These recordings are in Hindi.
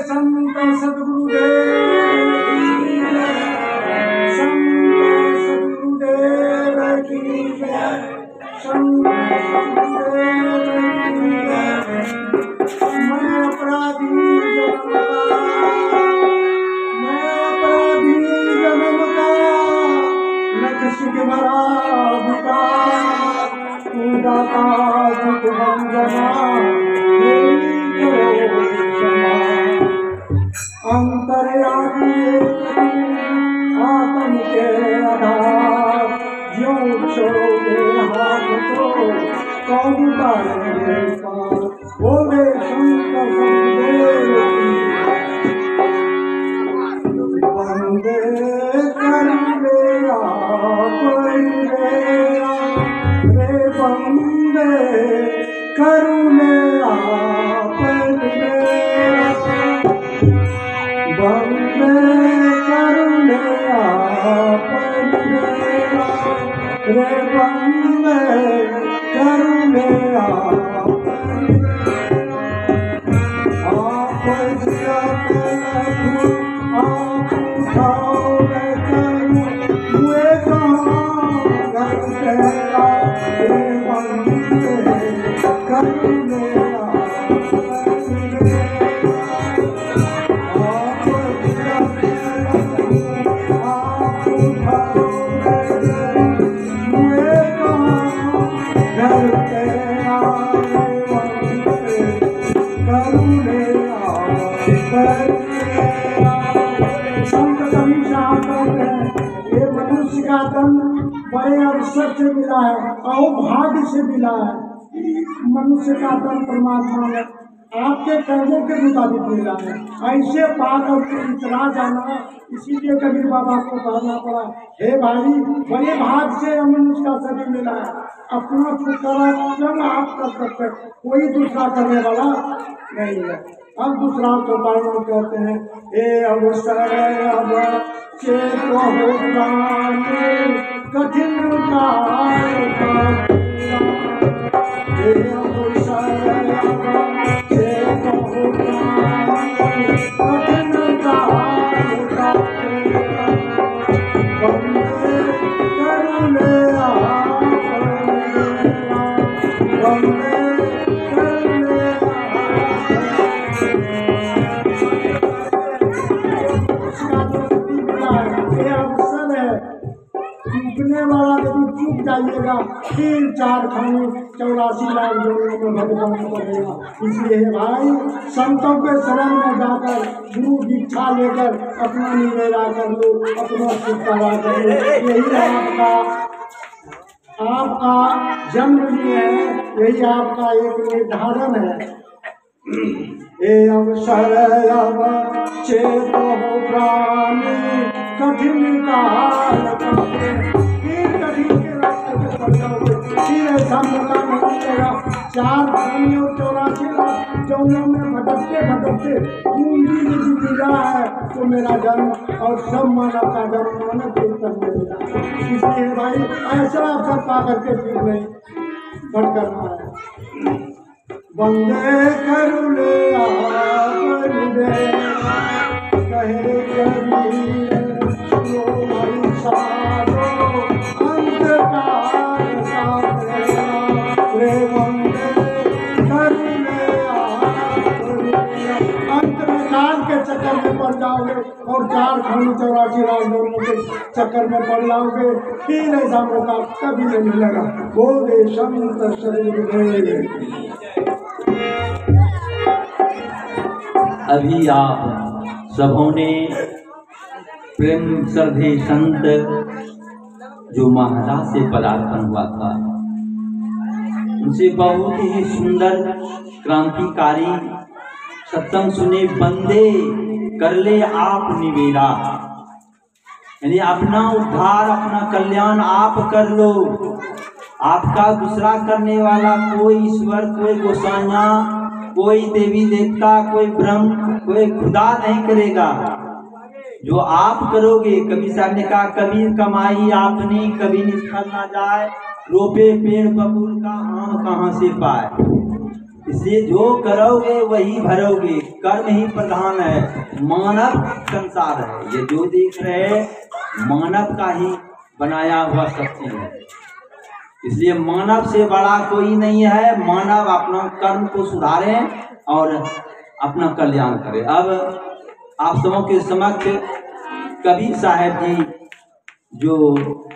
संत सद्गुरुदेव, संत सद्गुरुदेव की जय, संत सद्गुरुदेव की जय। मैं अपराधी जन्म का लक्ष्य के भरा विकार, तू दाता दुख भंजना अंतर्यामी आत्म के आधार, जो छोड़ोगे हाथ तो कौन उतारेंगे पार। बोले शंकर सद्गुरुदेव की वंदे करवे आप मेरा रे, वंदे करुणे आप मेरा, वंदे करुणे आप मेरा रे, वंदे करुणे आप मेरा। आप जियाते रहूं, आप उठाओगे करूं, हुए कहाँ घर तेरा रे, वंदे करुणे आप मेरा। आप जियाते रहूं, आप उठाओगे करूं, हुए कहाँ घर तेरा रे, वंदे करुणे आप मेरा। संत कभी साहब हैं, ये मनुष्य का तन बड़े अवसर से मिला है और भाग्य से मिला है। मनुष्य का तन परमात्मा ने आपके कर्मों के मुताबिक मिला है। ऐसे पाकर के इतना जाना, इसीलिए कबीर बाबा को कहना पड़ा, हे भाई बड़े भाग से मनुष्य का शरीर मिला है। अपना पुत्र आप कर सकते, कोई दूसरा करने वाला नहीं है। अब दूसरा चौपाई में कहते हैं, हे अवसर अब चेतो कठिन काल का, हे अवसर अब चेतो कठिन काल का, वंदे करुणे आप मेरा, वंदे करुणे चूकने वाला यदि चूक जाइएगा फिर 4 खाने 84 लाख जोड़ों में भगवान करेगा। इसलिए भाई संतों के शरण में जाकर गुरु दीक्षा लेकर अपना निवेदन कर लो, अपना छुटकारा कर लो। यही आपका जन्म भी है, यही आपका एक निर्धारण है। हे अवसर अब चेतो प्राणी कठिन काल का, फिर कठिन के रास्ते पे पड़ जाओगे, फिर ऐसा मौका नहीं मिलेगा। 4 खानी और 84 लाख जोड़ों में भटकते भटकते पूंजी यदि मिला है तो मेरा जन्म और सब मानव का जन्म मानव के ऊपर मिलेगा। इसलिए भाई ऐसा अवसर पा करके फिर नहीं बढ़ करना है। वंदे करुणे आप मेरा, कहे कबीर लो भाई साधो अंधकार का मेरा रे, वंदे करुणे आप मेरा। अंधकार के चक्कर में पड़ जाओगे और 4 खानी 84 लाख जोड़ों के चक्कर में पड़ जाओगे, फिर ऐसा मौका कभी नहीं मिलेगा। बोले संत सद्गुरुदेव। अभी आप सबों ने प्रेम श्रद्धे संत जो महाराज से पदार्पण हुआ था, उनसे बहुत ही सुंदर क्रांतिकारी सत्संग सुने। बंदे कर ले आप निवेरा, यानी अपना उद्धार अपना कल्याण आप कर लो। आपका दूसरा करने वाला कोई ईश्वर, कोई गोसाइया, कोई देवी देवता, कोई ब्रह्म, कोई खुदा नहीं करेगा। जो आप करोगे, कबीर साहब ने कहा कबीर कमाई आपने कभी निष्फल ना जाए, रोपे पेड़ बबूल का आम कहाँ से पाए। इसलिए जो करोगे वही भरोगे, कर्म ही प्रधान है। मानव संसार है, ये जो देख रहे हैं मानव का ही बनाया हुआ सब चीज है। इसलिए मानव से बड़ा कोई नहीं है। मानव अपना कर्म को सुधारे और अपना कल्याण करे। अब आप सबों के समक्ष कबीर साहब जी जो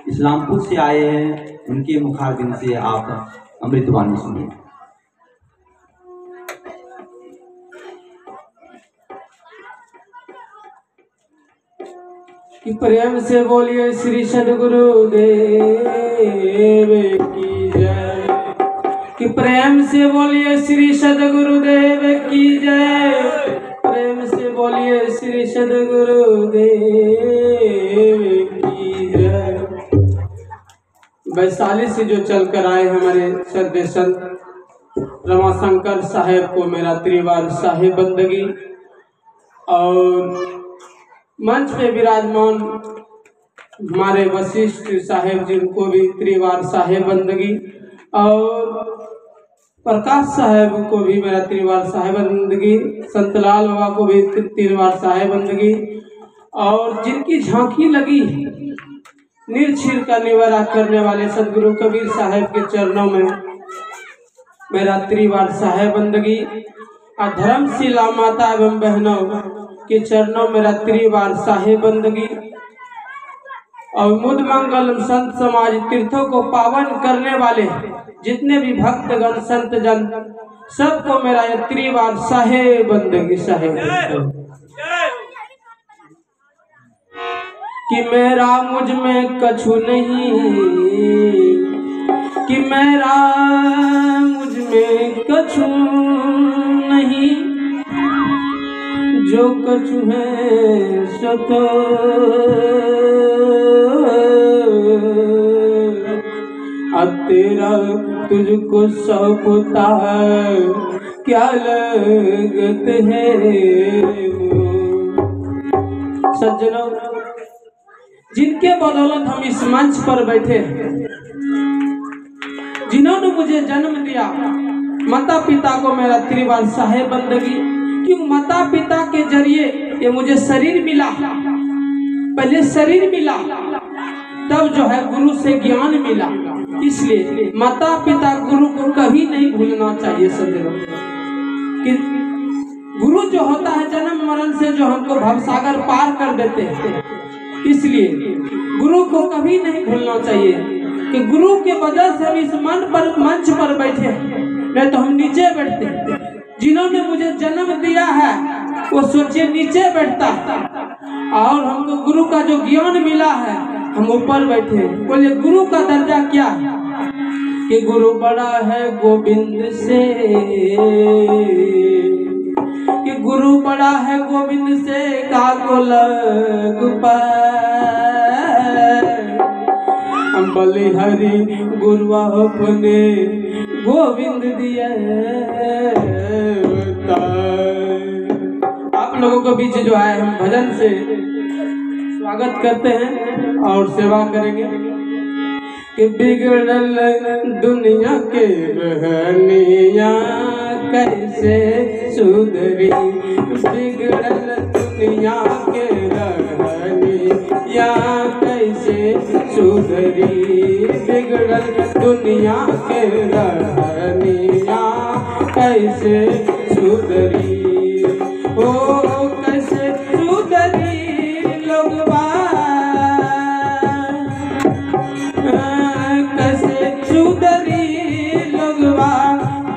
इस्लामपुर से आए हैं, उनके मुखारबिन से आप अमृतवाणी सुनिए। कि प्रेम से बोलिए श्री सद्गुरु देव की जय। कि प्रेम से बोलिए श्री सद्गुरु देव की जय। प्रेम से बोलिए श्री सद्गुरु देव की जय। वैशाली से जो चलकर आए हमारे श्रद्धेय संत रमाशंकर साहेब को मेरा त्रिवार साहेब बंदगी, और मंच पे विराजमान हमारे वशिष्ठ साहेब जिनको भी त्रिवार साहेब बंदगी, और प्रकाश साहेब को भी मेरा त्रिवार साहेब बंदगी, संतलाल बाबा को भी त्रिवार साहेब बंदगी, और जिनकी झांकी लगी निर्छीर का निवारा करने वाले सदगुरु कबीर साहेब के चरणों में मेरा त्रिवार साहेब बंदगी, और धर्मशिला माता एवं बहनों के चरणों मेरा त्रिवार साहेब बंदगी, और मुद मंगलम संत समाज तीर्थों को पावन करने वाले जितने भी भक्तगण संत जन सबको मेरा ये त्रिवार साहेब बंदगी साहेब। कि मेरा मुझ में कछु नहीं, कि मेरा मुझ में कछु नहीं, जो कछु है सो तो तेरा तुझको सौंपता है क्या लगत है। सज्जनों, जिनके बदौलत हम इस मंच पर बैठे, जिन्होंने मुझे जन्म दिया, माता पिता को मेरा त्रिवार साहेब बंदगी, क्यों माता पिता के जरिए ये मुझे शरीर मिला, पहले शरीर मिला तब जो है गुरु से ज्ञान मिला। इसलिए माता पिता गुरु को कभी नहीं भूलना चाहिए सदैव। कि गुरु जो होता है जन्म मरण से जो हमको भवसागर पार कर देते हैं, इसलिए गुरु को कभी नहीं भूलना चाहिए। कि गुरु के वजह से हम इस मंच पर बैठे, नहीं तो हम नीचे बैठते। जिन्होंने मुझे जन्म दिया है वो सोचिए नीचे बैठता, और हमको गुरु का जो ज्ञान मिला है हम ऊपर बैठे। बोले गुरु का दर्जा क्या है? कि गुरु बड़ा है गोविंद से, कि गुरु बड़ा है गोविंद से काको लग बलिहरि गुरु अपने गोविंद दिया। आप लोगों के बीच जो है हम भजन से स्वागत करते हैं और सेवा करेंगे। कि बिगड़ल दुनिया के रहनिया कैसे सुधरी, बिगड़ल दुनिया के रहनिया कैसे सुधरी, बिगड़ल दुनिया के रहनिया कैसे सुधरी। ओ कैसे सुधरी लोगवा, कैसे सुधरी लोगवा,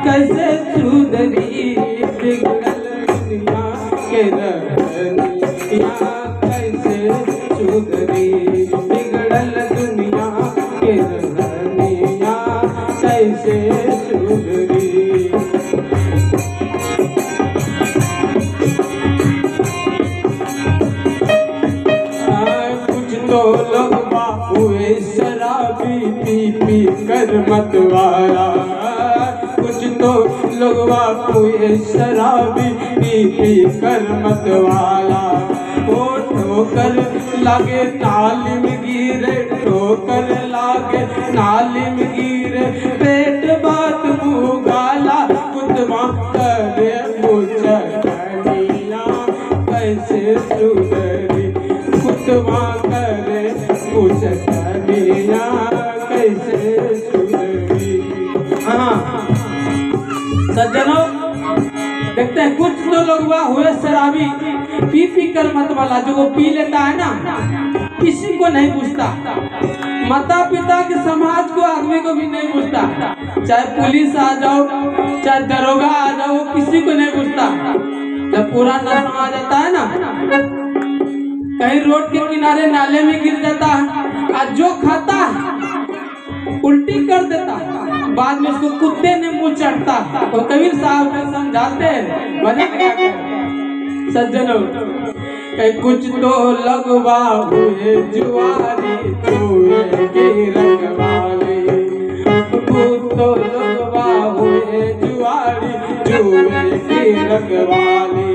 कैसे सुधरी बिगड़ल दुनिया के रहनिया कैसे सुधरी, बिगड़ल दुनिया के रहनिया कैसे सुधरी। हुए शराबी पी पी कर मतवाला, कुछ तो लोग हुए शराबी पी पी कर मतवाला। ओ ठोकर लागे नाली में गिरे, ठोकर लागे नाली में गिरे, पेट बात मुँह गाला कुतवा सज्जनों, देखते हैं कुछ तो लोग वह हुए शराबी, पी पी कर मत वाला, जो वो पी लेता है ना, किसी को नहीं पूछता। माता पिता के समाज को, आदमी को भी नहीं पूछता। चाहे पुलिस आ जाओ, चाहे दरोगा आ जाओ, किसी को नहीं पूछता। जब पूरा नशा आ जाता है ना, कहीं रोड के किनारे नाले में गिर जाता है, आज जो खाता है उल्टी कर देता है, बाद में उसको कुत्ते ने मुंह चढ़ता। तो कबीर साहब ने समझाते हैं, सज्जनों, कुछ तो लगवा हुए जुआरी जुए के रखवाले, कुछ तो लगवा हुए जुआरी जुए के रखवाले।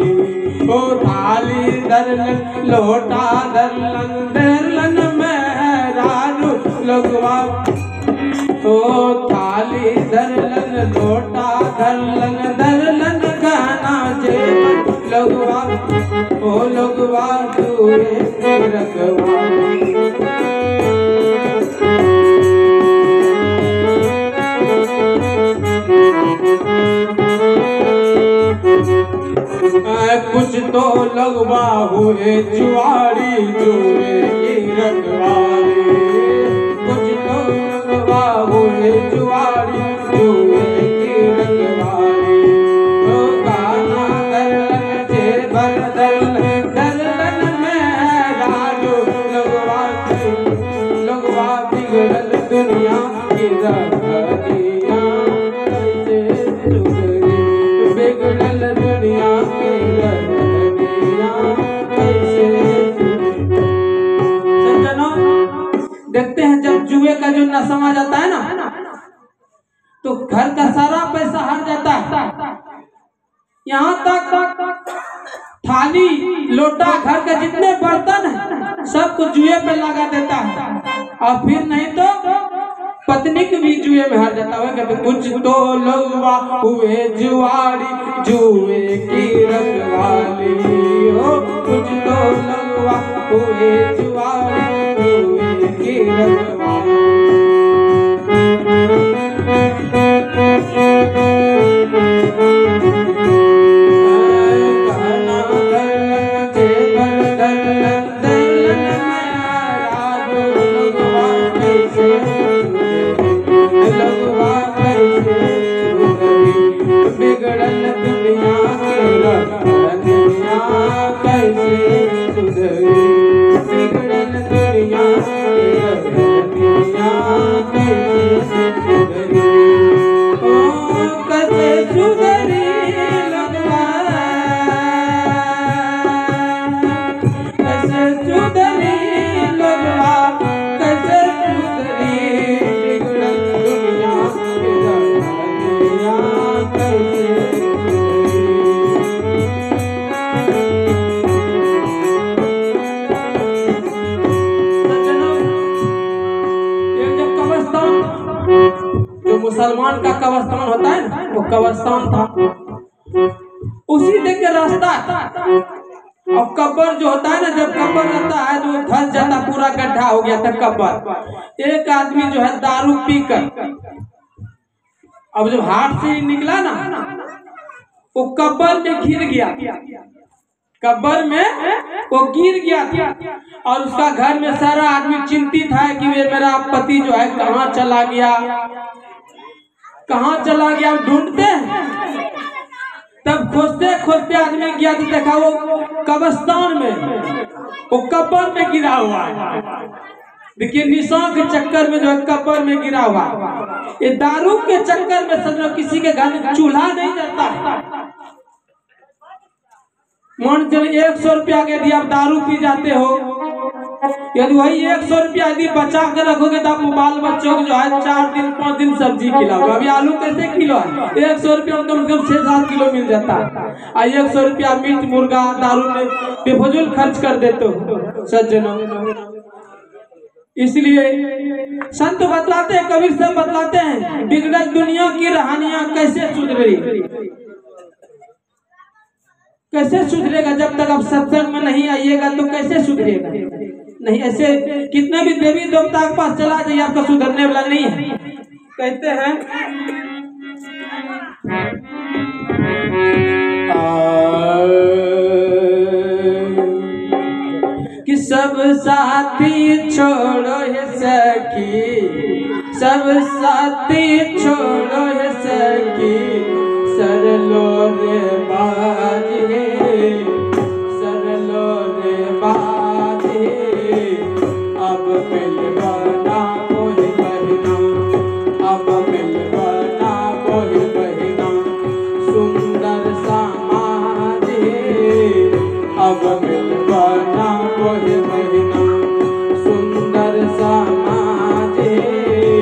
ओ थाली दरलन लोटा दरलन दरलन मेहरारू लगवा, ओ थाली दरलन लोटा दरलन दरलन गाना जेब लगवा, ओ लगवा जुए के रखवा। कुछ तो लगवा हुए जुआरी जुए की रखवाली, कुछ तो लगवा हुए जुआरी जुए की रखवाली। तो गाना दरलन जेबर दरलन दरलन मेहरारू लगवा, लगवा बिगड़ल दुनिया की रखवालियाँ, कैसे सुधरी बिगड़ल दुनिया की देखते हैं। जब जुए का जो नशा आ जाता है ना, तो घर का सारा पैसा हट जाता है, यहाँ तक थाली लोटा घर के जितने बर्तन है सबको जुए पे लगा देता है, और फिर नहीं तो पत्नी को भी जुए में हार जाता है। कहते कुछ तो लगवा हुए जुआरी जुए की रखवाली, हो कुछ तो लगवा हुए जुआरी जुए की रखवाली। बिगड़ल दुनिया के रखवालियाँ कैसे सुधरी, बिगड़ल दुनिया के रखवालियाँ कैसे सुधरी, ओ कैसे सुधरी लगवा, कैसे सुधरी लगवा, कैसे सुधरी बिगड़ल दुनिया के रखवालियाँ कैसे सुधरी। सज्जनों, एक जब कब्रिस्तान, जो मुसलमान का कब्रिस्तान होता है ना, वो कब्रिस्तान था, उसी देख रास्ता, और कब्र जो होता है ना, जब कब्र रहता है तो धस जाता, पूरा गड्ढा हो गया था कब्र। एक आदमी जो है दारू पीकर, अब जब हाथ से निकला ना, वो कब्र में गिर गया, कब्र में वो गिर गया था, और उसका घर में सारा आदमी चिंतित है कि वे मेरा पति जो है कहाँ चला गया, कहाँ चला गया, ढूंढते हैं। तब खोजते खोजते आदमी गया तो देखा वो कब्रिस्तान में, वो कब्र में गिरा हुआ है। देखिए निशान के चक्कर में जो है कब्र में गिरा हुआ, ये दारू के चक्कर में समझो किसी के घर में चूल्हा नहीं जलता। मान चलिए 100 रुपया के यदि आप दारू पी जाते हो, यदि वही 100 रुपया यदि बचा के रखोगे तो आप बाल बच्चों को जो है 4 दिन 5 दिन सब्जी खिलाओगे। अभी आलू कैसे किलो है? 100 रुपया में कम से कम 6-7 किलो मिल जाता है, और 100 रुपया मीट मुर्गा दारू में बेफजूल खर्च कर देते हो सज्जनों। इसलिए संत बतलाते हैं, कबीर साहब बतलाते हैं, बिगड़ल दुनिया की कहानियां कैसे सुधरी, कैसे सुधरेगा? जब तक आप सत्संग में नहीं आइएगा तो कैसे सुधरेगा? नहीं, ऐसे कितने भी देवी देवता के पास चला जाइए, आपका सुधरने वाला नहीं है। कहते हैं साथी छोड़ो है सखी, सब साथी छोड़ो है सखी, सरलो रे बाजे, सरलो रे बाजे, अब मिलवाना कोई बहिना, अब मिलवाना कोई बहिना, सुंदर समाज है, अब मिलवाना कोई बहिना, सुंदर समाज है।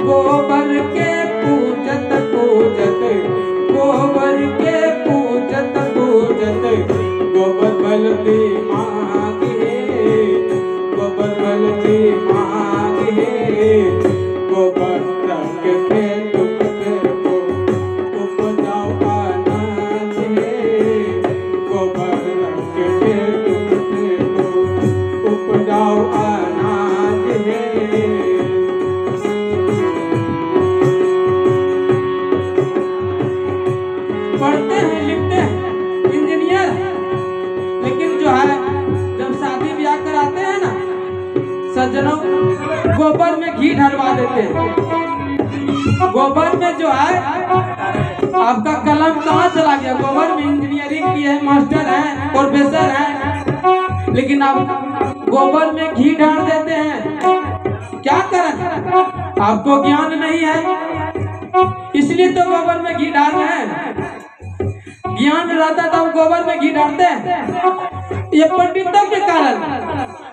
गोबर के पूजत पूजत, गोबर के पूजत पूजत, गोबर बलती मांगे, गोबर बलती मांगे, गोबर रख के दुख को उपजाओ आनंद है, गोबर रख के दुख को उपजाओ अनाज है। पढ़ते हैं लिखते हैं इंजीनियर, लेकिन जो है जब शादी ब्याह कराते हैं ना सज्जनों, गोबर में घी ढलवा देते हैं। गोबर में जो है आपका कलम कहाँ चला गया? गोबर में इंजीनियरिंग की है, मास्टर है, प्रोफेसर है, लेकिन आप गोबर में घी डाल देते हैं। क्या करें? आपको ज्ञान नहीं है, इसलिए तो गोबर में घी डाल रहे हैं। ज्ञान रहता तो गोबर में घी डालते हैं। ये पंडितों के कारण,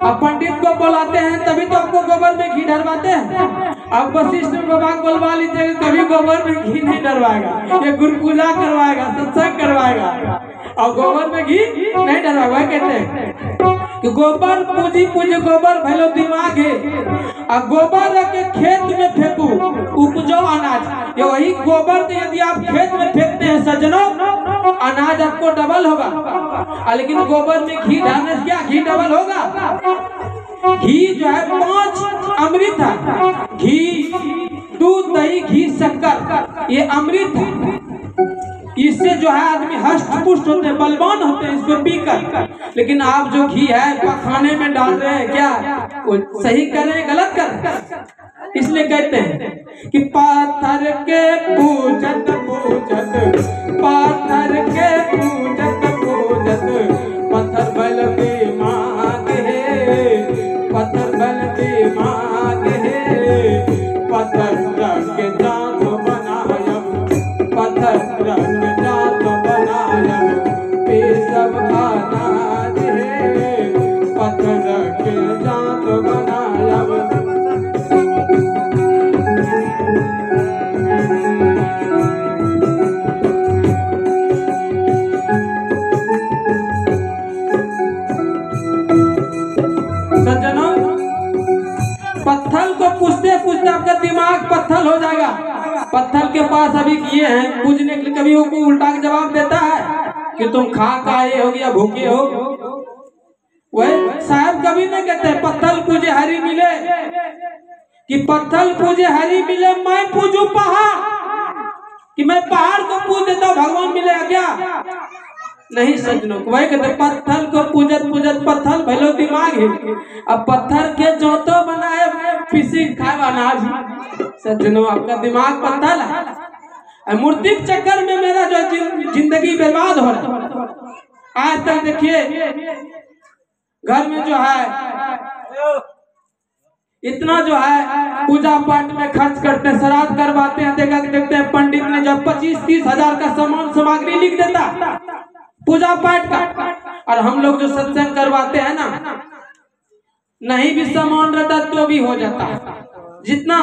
अब पंडित को बुलाते हैं तभी तो आपको गोबर में घी डलवाते हैं। अब वशिष्ठ बाबा को बुलवा लीजिएगा, कभी गोबर में घी नहीं डलवाएगा, ये गुरु पूजा करवाएगा, सत्संग करवाएगा, और गोबर में घी नहीं डलवाएगा। कहते हैं कि गोबर पूजी पूजी गोबर भलो दिमाग है, और गोबर रख के खेत में फेंकू उपजो अनाज। ये वही गोबर को यदि आप खेत में फेंकते हैं सज्जनों, अनाज आपको डबल होगा। लेकिन गोबर में घी डालने से क्या घी डबल होगा? घी जो है 5 अमृत है, घी, दूध, दही, घी, शक्कर, ये अमृत है। इससे जो है आदमी हष्ट पुष्ट होते हैं, बलवान होते हैं इसको पीकर। लेकिन आप जो घी है पखाने में डाल रहे हैं, क्या वो सही कर रहे हैं गलत कर रहे हैं? इसलिए कहते हैं कि पाथर के पूजत पूजत, पाथर के पूजत पूजत, पत्थर बलती मांग है, पत्थर बलती मांग है, पत्थर रख के जात बनायब, पत्थर रख के जात बनायब, ये सब अनाज है, पत्थर रख के जात बनायब। सज्जनों, पत्थर को पूछते पूछते आपका दिमाग पत्थर हो जाएगा। पत्थर के पास अभी किए हैं पूछने के लिए, कभी वो उल्टा के जवाब देता है कि तुम खा काहे हो गया, भूखे हो? वह साहब कभी नहीं कहते पत्थर पूजे हरी मिले, कि पत्थर पूजे हरी मिले, मैं पूजू पहाड़, कि मैं पहाड़ को पूज देता हूँ भगवान मिलेगा क्या? नहीं सज्जनों, वही कहते पत्थर को पूजत पूजत पत्थर भलो दिमाग है। अब पत्थर के जोतो बनाए पीसी खाए अनाज। सज्जनों, आपका दिमाग पत्थर है। मूर्ति के चक्कर में मेरा जो जिंदगी बर्बाद हो रहा है। आज तक देखिए घर में जो है इतना जो है पूजा पाठ में खर्च करते हैं, श्राद्ध करवाते हैं, देखते हैं पंडित ने जब 25-30 हजार का सामान सामग्री लिख देता पूजा पाठ का, और हम लोग जो सत्संग करवाते हैं ना, नहीं भी सामान रहता तो भी हो जाता है, जितना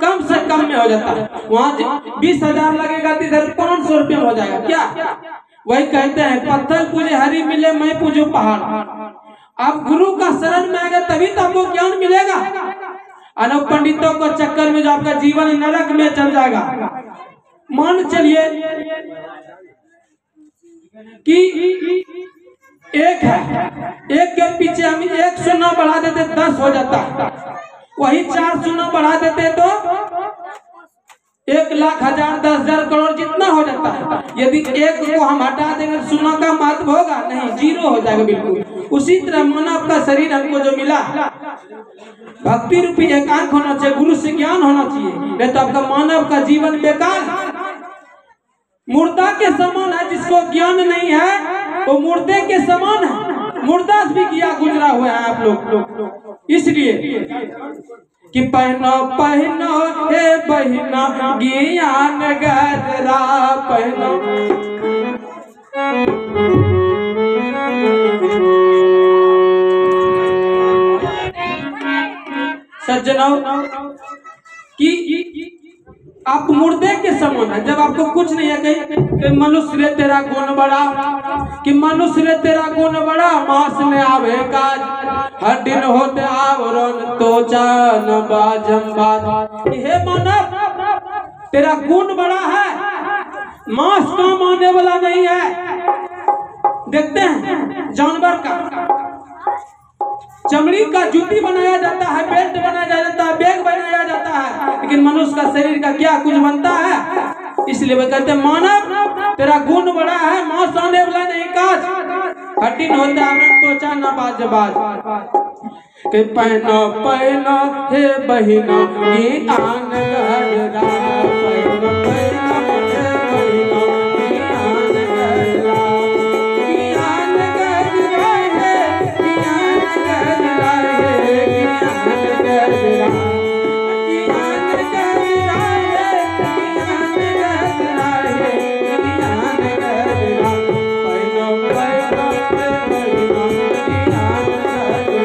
कम से कम में हो जाता है। वहाँ 20 हजार लगेगा तो इधर 500 रुपये में हो जाएगा। क्या वही कहते हैं पत्थर पूजे हरी मिले, मैं पूजू पहाड़। आप गुरु का शरण में आएगा तभी तो आपको ज्ञान मिलेगा। अनु पंडितों को चक्कर में जो आपका जीवन नरक में चल जाएगा। मान चलिए कि एक है, एक के पीछे हम 1 शून्य बढ़ा देते 10 हो जाता है, वही 4 शून्य बढ़ा देते तो 1 लाख, 1000, 10,000 करोड़ जितना हो जाता है। यदि यदि एक को हम हटा देंगे सुना का महत्व होगा नहीं, जीरो हो जाएगा बिल्कुल। उसी तरह मानव का शरीर हमको जो मिला, भक्ति रूपी एकांत होना चाहिए, गुरु से ज्ञान होना चाहिए, नहीं तो आपका मानव का जीवन बेकार मुर्दा के समान है। जिसको ज्ञान नहीं है वो मुर्दे के समान है, मुर्दा भी किया गुजरा हुआ है आप लोग। इसलिए कि पहनो पहनो हे बहिना ज्ञान गजरा पहनो। सज्जनों कि आप मुर्दे के समान है। जब आपको कुछ नहीं है कि मनुष्य रे तेरा गुण बड़ा, कि मनुष्य रे तेरा गुण बड़ा, मास ने आवे काज, हर दिन होते आवरण तो जान बाजम बाज। हे मानव तेरा गुण बड़ा है, मांस काम आने वाला नहीं है। देखते हैं जानवर का चमड़ी का जूती बनाया जाता है, बेल्ट बनाया जाता है, बैग बनाया जाता है, लेकिन मनुष्य का शरीर का क्या कुछ बनता है। इसलिए वो कहते हैं मानव तेरा गुण बड़ा है, मांस आने वाला नहीं काज, हड्डी होता है त्वचा न बाज बाज। के पहनो पहनो हे बहिना ज्ञान गजरा, पहनो पहनो हे बहिना ज्ञान गजरा, ज्ञान गजरा है, ज्ञान गजरा है, ज्ञान गजरा, ज्ञान गजरा है, ज्ञान गजरा है, ज्ञान गजरा, पहनो पहनो हे बहिना ज्ञान गजरा।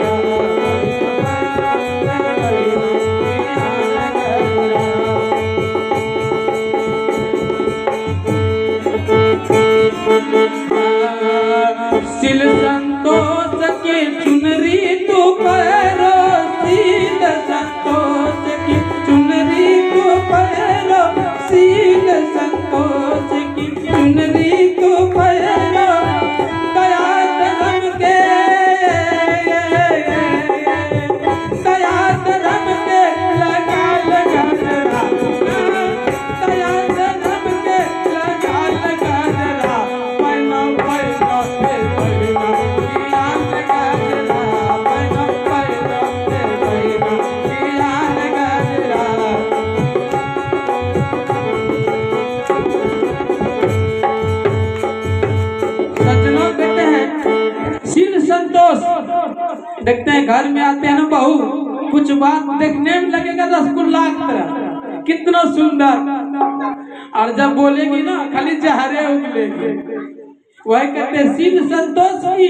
सिल संतोष की चुनरी तू पहरो, सील संतोष की चुनरी तू पहरो, सील संतोष की चुनरी तू पहरो, दया धर्म के, दया धर्म के लगा लगा जरा, दया धर्म के लगा लगा जरा, पहनो पहनो हे बहिना ज्ञान गजरा, पहनो पहनो हे बहिना ज्ञान गजरा। सज्जनों कहते हैं शील संतोष। देखते हैं घर में आते हैं ना बहू, कुछ बात देखने में लगेगा रसगुल्ला की तरह, कितना सुंदर, और जब बोलेगी ना खाली जहरे उगलेगी। वही कहते हैं शील संतोष की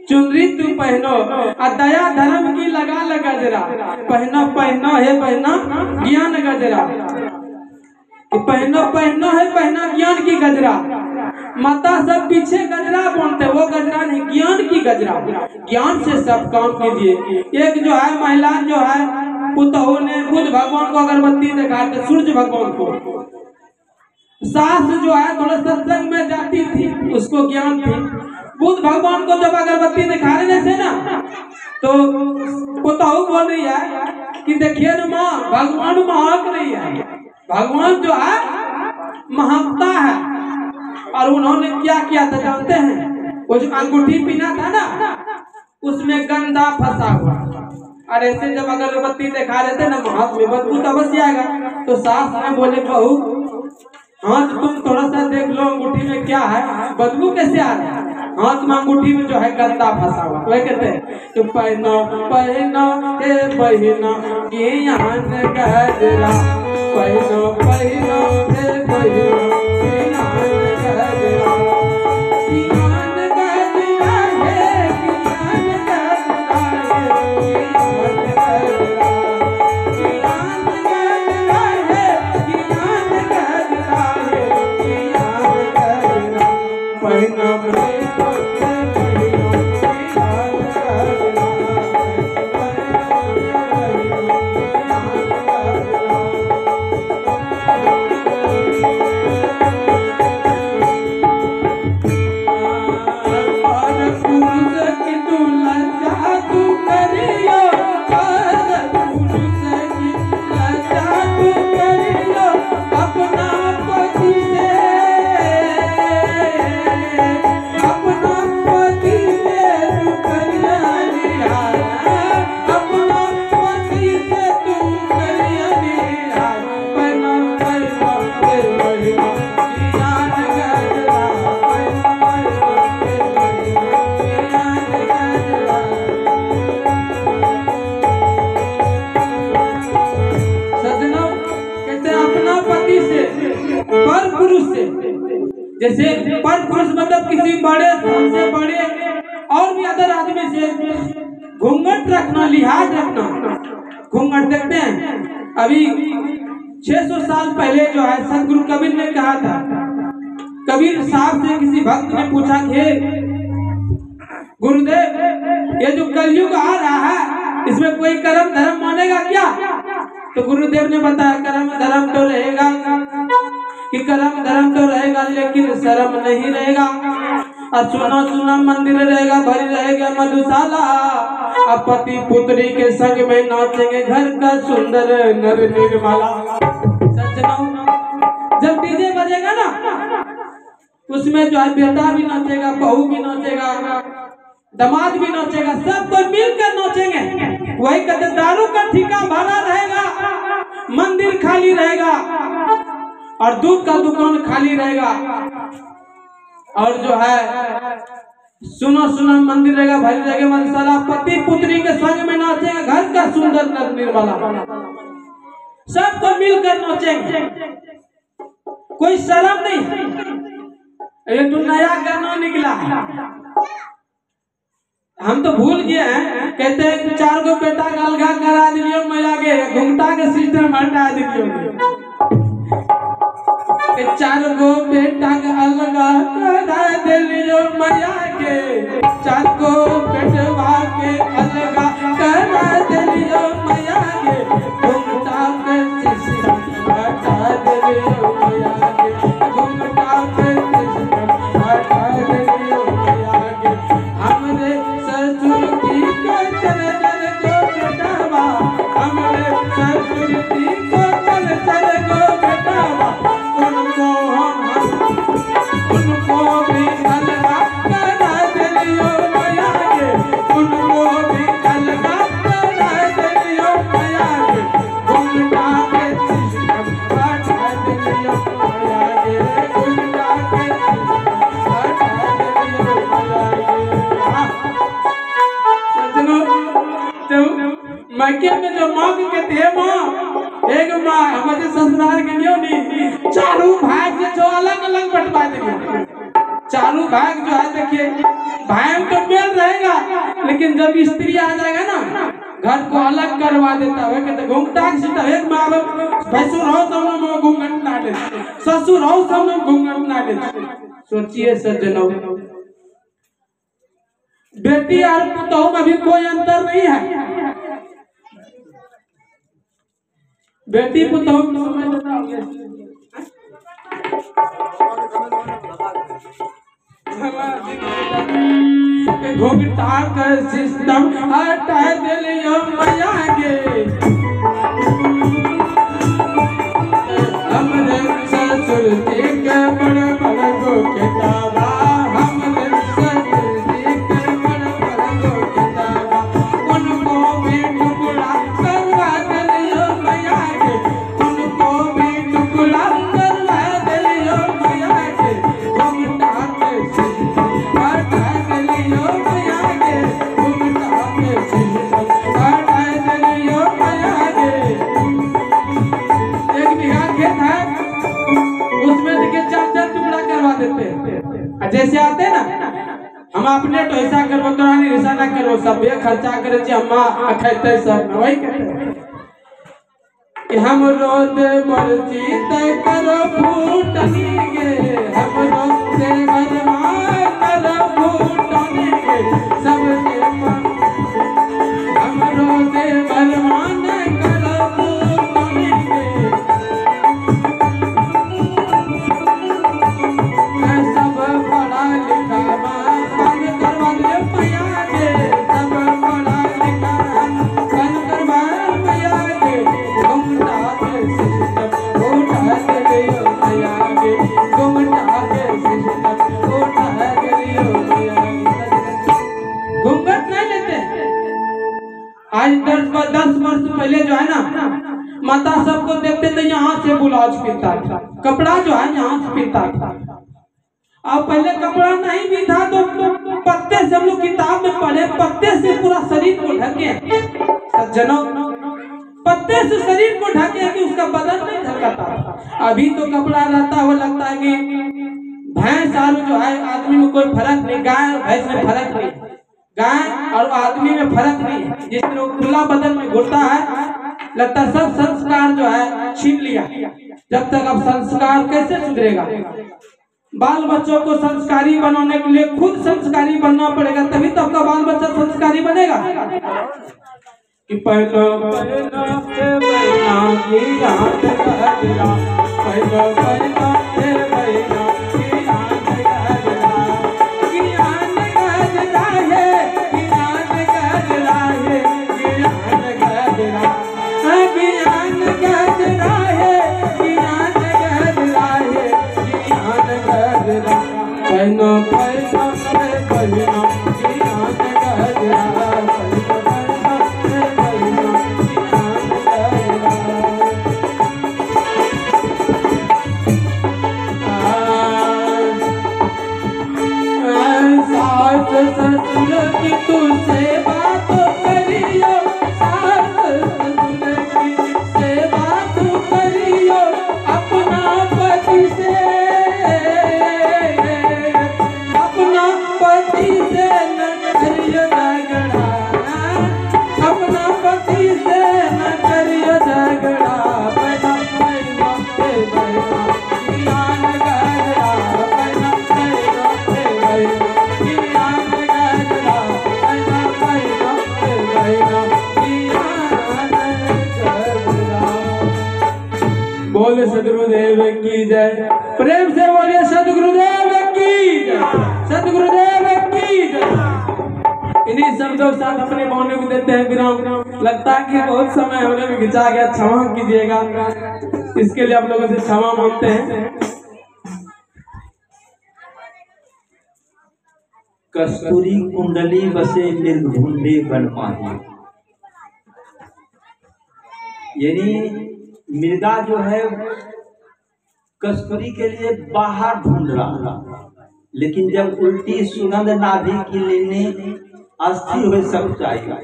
चुनरी तू पहनो, और दया धर्म की लगा लगा जरा, पहनो पहनो हे बहना ज्ञान गजरा, कि पहनो पहनो है बहना ज्ञान की गजरा। माता सब पीछे गजरा बोलते, वो गजरा नहीं, ज्ञान की गजरा। ज्ञान से सब काम कीजिए। एक जो है महिला जो है पुतहू ने बुद्ध भगवान को अगरबत्ती दिखाते, सूर्य भगवान को। सास जो है थोड़ा सत्संग में जाती थी, उसको ज्ञान थी। बुद्ध भगवान को जब अगरबत्ती दिखा रहे थे ना, तो पुतहू बोल रही है कि देखिए ना माँ, भगवान महक रही है, भगवान जो है महकता है। और उन्होंने क्या किया था जानते हैं? वो जो अंगूठी पीना था ना, उसमें गंदा फंसा हुआ। और ऐसे जब अगरबत्ती दिखा रहे थे ना, हाथ में बदबू तो अवश्य आएगा। तो सास ने बोले बहू हाथ तुम थोड़ा सा देख लो अंगूठी में क्या है, बदबू कैसे आ रहा है, हाथ में अंगूठी में जो है गंदा फंसा हुआ। वही कहते हैं कि पहनो पहनो हे बहिना ज्ञान गजरा, पहनो पहनो हे बहिना ज्ञान गजरा, ज्ञान गजरा है, ज्ञान गजरा है, ज्ञान गजरा, ज्ञान गजरा है, ज्ञान गजरा है, ज्ञान गजरा, पहनो पहनो जैसे पर पुरुष मतलब किसी बड़े से बड़े और भी अदर आदमी से घूंघट रखना, लिहाज रखना। घूंघट देखते हैं अभी 600 साल पहले जो है सतगुरु कबीर ने कहा था, कबीर साहब से किसी भक्त ने पूछा कि गुरुदेव ये जो कलयुग आ रहा है इसमें कोई कर्म धर्म मानेगा क्या? तो गुरुदेव ने बताया कर्म धर्म तो रहेगा कि कर्म धर्म तो रहेगा लेकिन शर्म नहीं रहेगा। और सुना सुना मंदिर रहेगा, भरी रहेगा मधुशाला। अब पति पुत्री के संग में नाचेंगे घर का सुंदर नर निर्मला। सज्जनों जब डीजे बजेगा ना उसमें जो है बेटा भी नाचेगा, बहू भी नाचेगा, दामाद भी नाचेगा, सब कोई मिलकर नाचेंगे। वही कहते दारू का ठिका भरा रहेगा, मंदिर खाली रहेगा और दूध का दुकान खाली रहेगा। और जो है सुना सुना मंदिर रहेगा, भरी रहेगा मधुशाला। पति पुत्री के संग में नाचेंगे घर का सुंदर नर निर्मला। सबको मिलकर नाचेंगे, कोई शर्म नहीं। एक तो नया गाना निकला है, हम तो भूल गए हैं। कहते हैं 4 गो बेटा का अलगा करा दिलियो मैया के, घुंघटा के सिस्टम हटा दिलियो। 4 गो बेटा का अलगा करा दिलियो मैया के, 4 गो बेटवा के अलगा करा दिलियो मैया के, घुंघटा के सिस्टम हटा दिलियो मैया के, घुंघटा के सिस्टम हटा दिलियो मैया के। हमरे ससुर जी को चल चल गो बेटावा, हमरे ससुर जी को चल चल गो बेटावा, उनको भी अलगा करा दिलियो मैया के, उनको भी अलगा करा दिलियो मैया के, घुंघटा के सिस्टम हटा दिलियो मैया के, घुंघटा के सिस्टम हटा दिलियो मैया के। मायके में जो मांग के थे माँ, एक माँ हमारे ससुराल के लियो नहीं, चारों भाग जो अलग अलग बंटवा देंगे। चारों भाग जो है देखिए भाई तो मेल रहेगा, लेकिन जब स्त्री आ जाएगा ना घर को अलग करवा देता है। कहते घुंघटा के सीधा एक माँ भैंसुर हो सब में घूंघट ना दे, ससुर हो सब में घूंघट ना दे। सोचिए सज्जनों, बेटी और पुतोह में भी कोई अंतर नहीं है। बेटी पुतोह घुंघटा का सिस्टम हटा दिलियो मैया के, हमरे ससुर जी के बड़ बड़ गो किताबा, हमरे ससुर जी के बड़ बड़ गो किताबा, उनको भी टुकड़ा करवा दिलियो मैया के, उनको भी टुकड़ा करवा दिलियो मैया के, घुंघटा के सिस्टम हटा दिलियो मैया के, घुंघटा के सिस्टम हटा दिलियो मैया के। 1 बीघा खेत है उसमें देखिए 4 टुकड़ा करवा देते हैं। जैसे आते हैं ना हम अपने तो ऐसा करबो तोरा नहीं ऐसा ना करो, सब खर्चा करे छी हम खैते सब वही कहते कि हम रोज मर्जी तय करो फूटनी गे, हम रोज घरमा करो फूटनी गे, सबके हम रोज घरमा करो फूटनी गे, सब पढ़ा लिखा बन करवा दे मैया के, सब पढ़ा लिखा बन करवा मैया के, घुंघटा के सिस्टम उठा दिलियो मैया के, घुंघटा के सिस्टम उठा दिलियो मैया के। घूंघट नहीं लेते। आज 10 वर्ष पहले जो है ना माता सबको देखते थे यहाँ से ब्लाउज पीता था, कपड़ा जो है यहाँ से पीता था। अब पहले कपड़ा नहीं भी था तो पत्ते से हम लोग किताब में पढ़े, पत्ते से पूरा शरीर को ढके। सज्जनों पत्ते से शरीर को ढके कि उसका बदन नहीं ढकता। अभी तो कपड़ा रहता है वो लगता है कि भैंस और जो है आदमी में कोई फर्क नहीं, गाय और भैंस में फर्क नहीं, गाय और आदमी में फर्क नहीं है। जिस तरह खुला बदन में घुटता है, लगता है सब संस्कार जो है छीन लिया। जब तक अब संस्कार कैसे सुधरेगा? बाल बच्चों को संस्कारी बनाने के लिए खुद संस्कारी बनना पड़ेगा, तभी तो आपका बाल बच्चा संस्कारी बनेगा। कि पहला पहला महीना की रात गजरा, पहला पहला महीना की रात गजरा, ज्ञान गजरा है, ज्ञान गजरा है, ज्ञान गजरा, ज्ञान गजरा है, ज्ञान गजरा है, ज्ञान गजरा, पहला पहला महीना की रात गजरा, ससुर की तू सेवा तो करियो, सास ससुर की सेवा तू करियो, अपना पति से न करियो झगड़ा, अपना पति से न करियो झगड़ा, पैदा पैदा पैदा ज्ञान गजरा, पैदा पैदा पैदा बोले सदगुरुदेव की जय। प्रेम से बोलिए सदगुरुदेव की जय, सदगुरुदेव की जय। इन्हीं शब्दों के साथ अपने मौन को देते हैं विराम। लगता है कि बहुत समय हमने भी खिंचा गया, क्षमा कीजिएगा, इसके लिए आप लोगों से क्षमा मांगते हैं। कस्तूरी कुंडली बसे मृगढूंढे बन पाही, यानी मृगा जो है कस्तूरी के लिए बाहर ढूंढ रहा, लेकिन जब उल्टी सुगंध नाभि की लेने अस्थिर हुए सब चाहिए।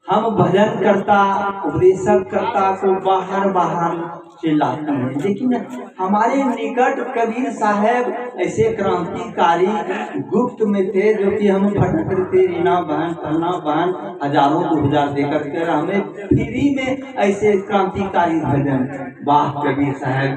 हम भजन करता उपदेशक करता को बाहर बाहर चिल्लाते हैं, लेकिन हमारे निकट कबीर साहब ऐसे क्रांतिकारी गुप्त में थे जो कि हम भटक थे, रीना बहन फलना बहन हजारों 2000 देकर के हमें फ्री में ऐसे क्रांतिकारी भजन। वाह कबीर साहब।